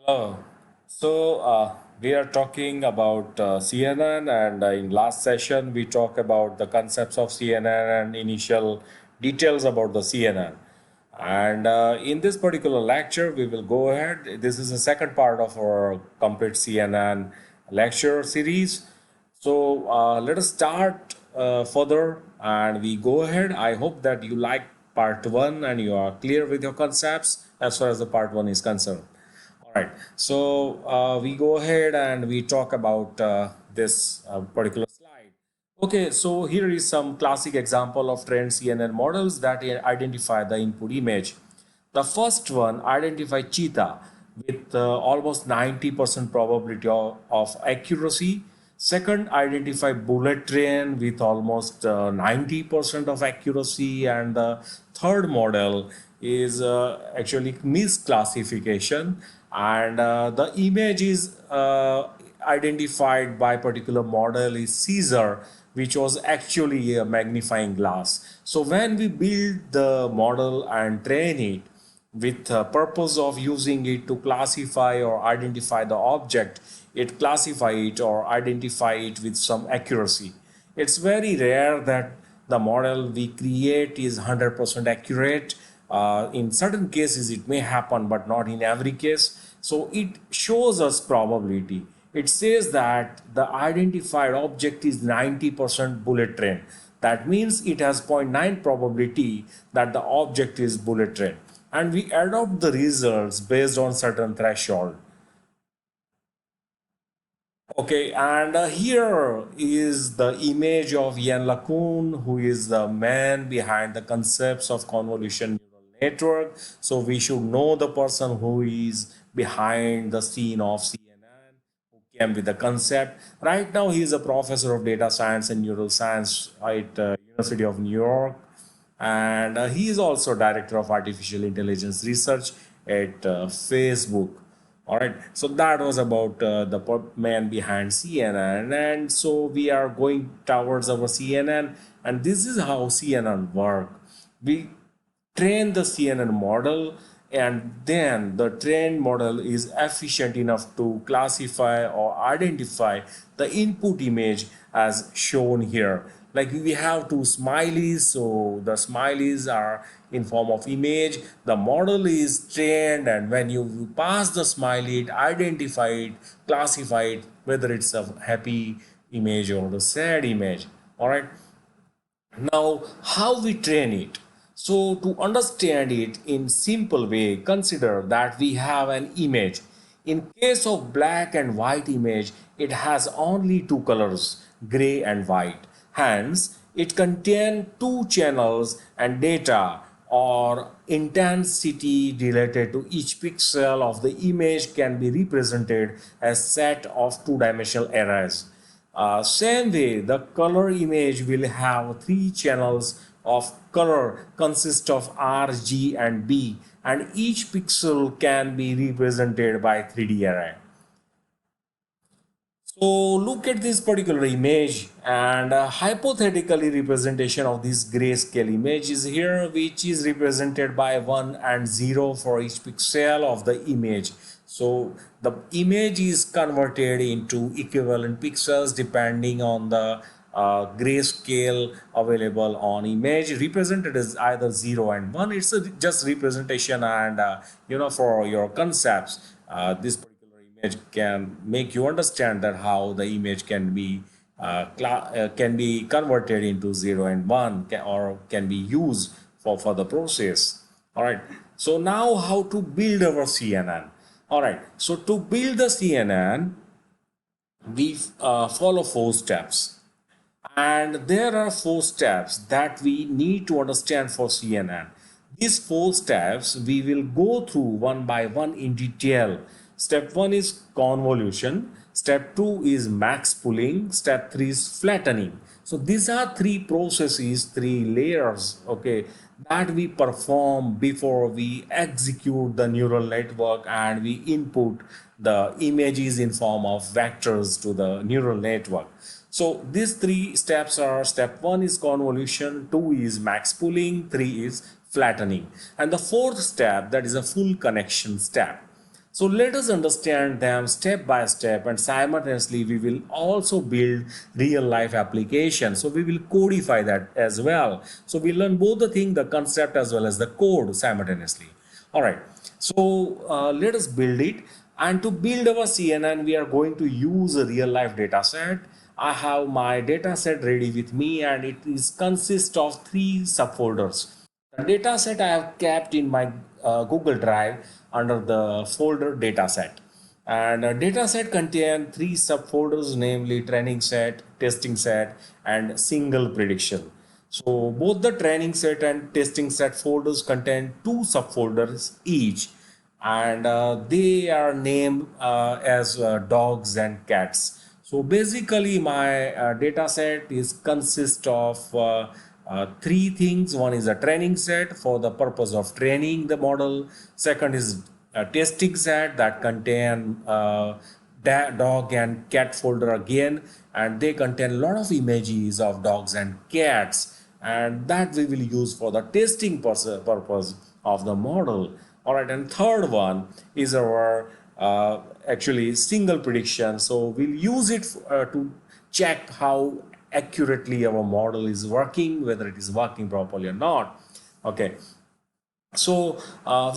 Hello. We are talking about CNN, and in last session we talked about the concepts of CNN and initial details about the CNN. And in this particular lecture, we will go ahead. This is the second part of our complete CNN lecture series. Let us start further, and we go ahead. I hope that you like part one and you are clear with your concepts as far as the part one is concerned. All right. We go ahead and we talk about this particular slide. Okay, so here is some classic example of trained CNN models that identify the input image. The first one identify cheetah with almost 90% probability of accuracy. Second, identify bullet train with almost 90% of accuracy. And the third model is actually misclassification. And the image is identified by particular model is Caesar, which was actually a magnifying glass. So when we build the model and train it, with the purpose of using it to classify or identify the object, it classify it or identify it with some accuracy. It's very rare that the model we create is 100% accurate. In certain cases it may happen, but not in every case. So it shows us probability. It says that the identified object is 90% bullet train. That means it has 0.9 probability that the object is bullet train, and we adopt the results based on certain threshold. Okay, and here is the image of Ian LeCun, who is the man behind the concepts of convolution neural network. So we should know the person who is behind the scene of CNN, who came with the concept. Right now, he is a professor of data science and neuroscience at University of New York, and he is also director of artificial intelligence research at Facebook. All right, so that was about the man behind CNN, and so we are going towards our CNN, and this is how CNN work. We train the CNN model, and then the trained model is efficient enough to classify or identify the input image as shown here. Like we have two smileys, so the smileys are in form of image. The model is trained, and when you pass the smiley, it identify it, classify it, whether it's a happy image or the sad image. All right, now, how we train it? So, to understand it in simple way, consider that we have an image. In case of black and white image, it has only two colors, gray and white. Hence, it contains two channels and data or intensity related to each pixel of the image can be represented as set of two-dimensional arrays. Same way, the color image will have three channels of color consist of R, G, and B, and each pixel can be represented by 3D array. So look at this particular image, and a hypothetically representation of this grayscale image is here, which is represented by 1 and 0 for each pixel of the image. So the image is converted into equivalent pixels depending on the grayscale available on image, represented as either 0 and 1. It's just representation, and for your concepts, this image can make you understand that how the image can be converted into 0 and 1, or can be used for the process. All right, so now how to build our CNN. All right, so to build the CNN, we follow four steps, and there are four steps that we need to understand for CNN. These four steps we will go through one by one in detail. Step 1 is convolution. Step 2 is max pooling. Step 3 is flattening. So these are three processes, three layers, okay, that we perform before we execute the neural network and we input the images in form of vectors to the neural network. So these three steps are: step 1 is convolution, 2 is max pooling, 3 is flattening, and the fourth step, that is a full connection step. So let us understand them step by step, and simultaneously we will also build real life applications. So we will codify that as well. So we learn both the thing, the concept as well as the code simultaneously. All right. So let us build it. And to build our CNN, we are going to use a real life data set. I have my data set ready with me, and it is consists of three subfolders. The data set I have kept in my Google Drive under the folder dataset. And a dataset contains three subfolders, namely training set, testing set, and single prediction. So both the training set and testing set folders contain two subfolders each, and they are named as dogs and cats. So basically, my data set is consist of three things. One is a training set for the purpose of training the model. Second is a testing set that contain dog and cat folder again, and they contain a lot of images of dogs and cats, and that we will use for the testing purpose of the model. All right, and third one is our actually single prediction. So we'll use it to check how accurately our model is working, whether it is working properly or not. Okay, so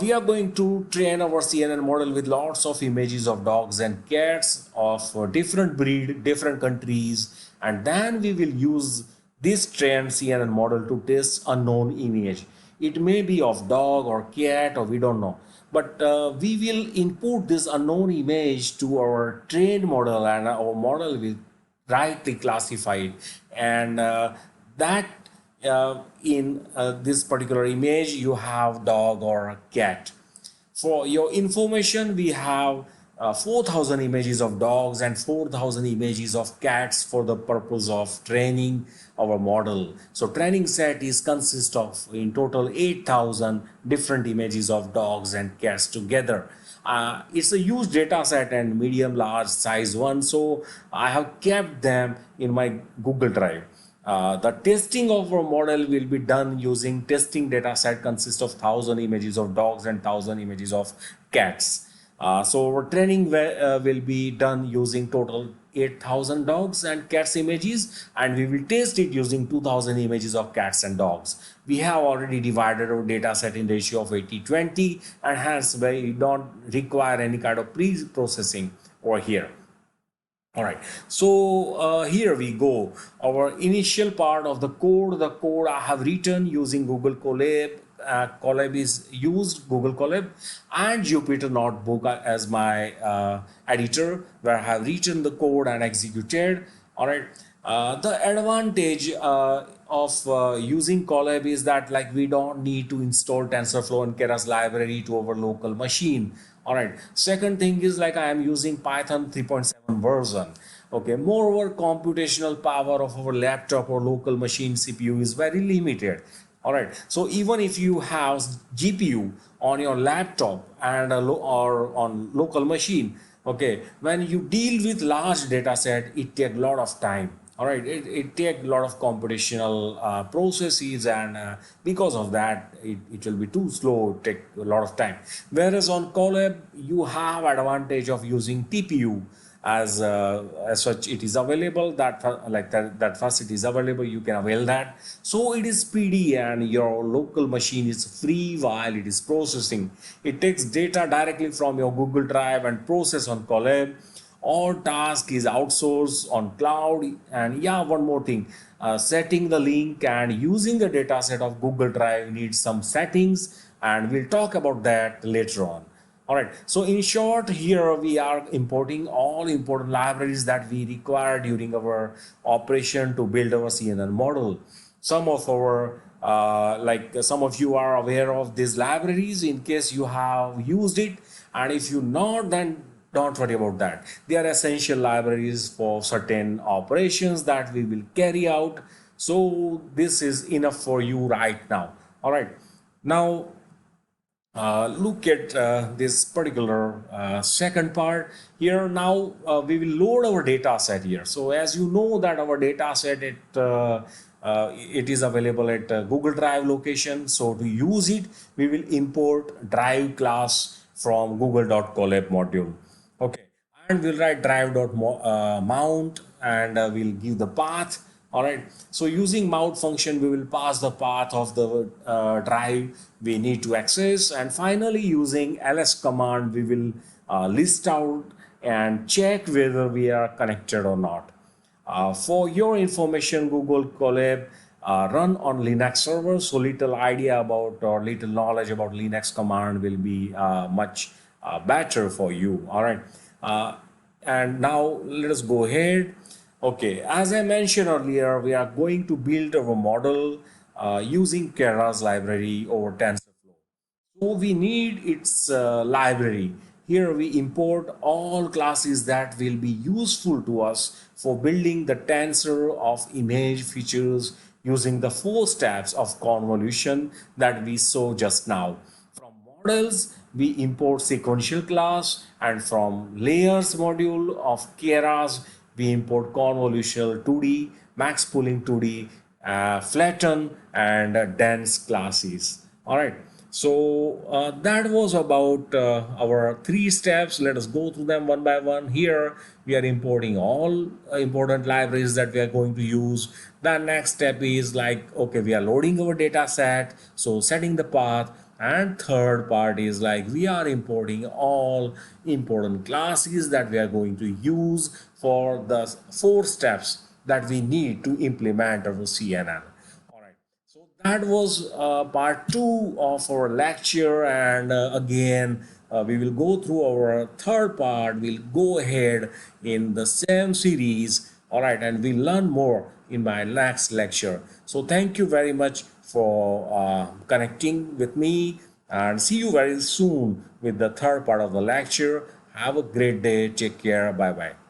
we are going to train our CNN model with lots of images of dogs and cats of different breed, different countries, and then we will use this trained CNN model to test unknown image. It may be of dog or cat, or we don't know, but we will input this unknown image to our trained model, and our model will rightly classify it, and that in this particular image you have dog or cat. For your information, we have 4,000 images of dogs and 4,000 images of cats for the purpose of training our model. So training set is consist of in total 8,000 different images of dogs and cats together. It's a huge data set and medium large size one, so I have kept them in my Google Drive. The testing of our model will be done using testing data set consists of 1,000 images of dogs and 1,000 images of cats. So our training will be done using total 8,000 dogs and cats images, and we will test it using 2,000 images of cats and dogs. We have already divided our data set in ratio of 80-20, and hence we don't require any kind of pre-processing over here. All right, so here we go. Our initial part of the code I have written using Google Colab. Colab is used, Google Colab, and Jupyter Notebook as my editor, where I have written the code and executed. All right, the advantage of using Colab is that like we don't need to install TensorFlow and Keras library to our local machine. All right, second thing is like I am using Python 3.7 version. Okay, moreover, computational power of our laptop or local machine CPU is very limited. All right, so even if you have GPU on your laptop and or on local machine, okay, when you deal with large data set, it takes a lot of time. All right, it takes a lot of computational processes, and because of that it will be too slow, take a lot of time. Whereas on Colab you have advantage of using TPU as such. It is available that that first it is available, you can avail that. So it is speedy and your local machine is free while it is processing. It takes data directly from your Google Drive and process on Colab. All task is outsourced on cloud. And yeah, one more thing, setting the link and using the data set of Google Drive needs some settings, and we'll talk about that later on. All right, so in short, here we are importing all important libraries that we require during our operation to build our CNN model. Some of our some of you are aware of these libraries in case you have used it, and if you not, then don't worry about that. They are essential libraries for certain operations that we will carry out. So this is enough for you right now. All right, now look at this particular second part here. Now we will load our data set here. So as you know that our data set, it is available at Google Drive location. So to use it, we will import drive class from google.colab module. Okay, and we'll write drive.mount and we'll give the path. All right, so using mount function we will pass the path of the drive we need to access, and finally using ls command we will list out and check whether we are connected or not. For your information, Google Colab run on Linux server, so little idea about or little knowledge about Linux command will be much better for you. All right, and now let us go ahead. Okay, as I mentioned earlier, we are going to build our model using Keras library over TensorFlow. So we need its library. Here we import all classes that will be useful to us for building the tensor of image features using the 4 steps of convolution that we saw just now. From models, we import sequential class, and from layers module of Keras, we import convolutional 2D, max pooling 2D, flatten, and dense classes. All right. So that was about our 3 steps. Let us go through them one by one. Here we are importing all important libraries that we are going to use. The next step is like, okay, we are loading our data set, so setting the path. And third part is like we are importing all important classes that we are going to use for the 4 steps that we need to implement our CNN. So that was part 2 of our lecture, and again we will go through our third part. We'll go ahead in the same series, all right, and we'll learn more in my next lecture. So thank you very much for connecting with me, and see you very soon with the third part of the lecture. Have a great day. Take care. Bye bye.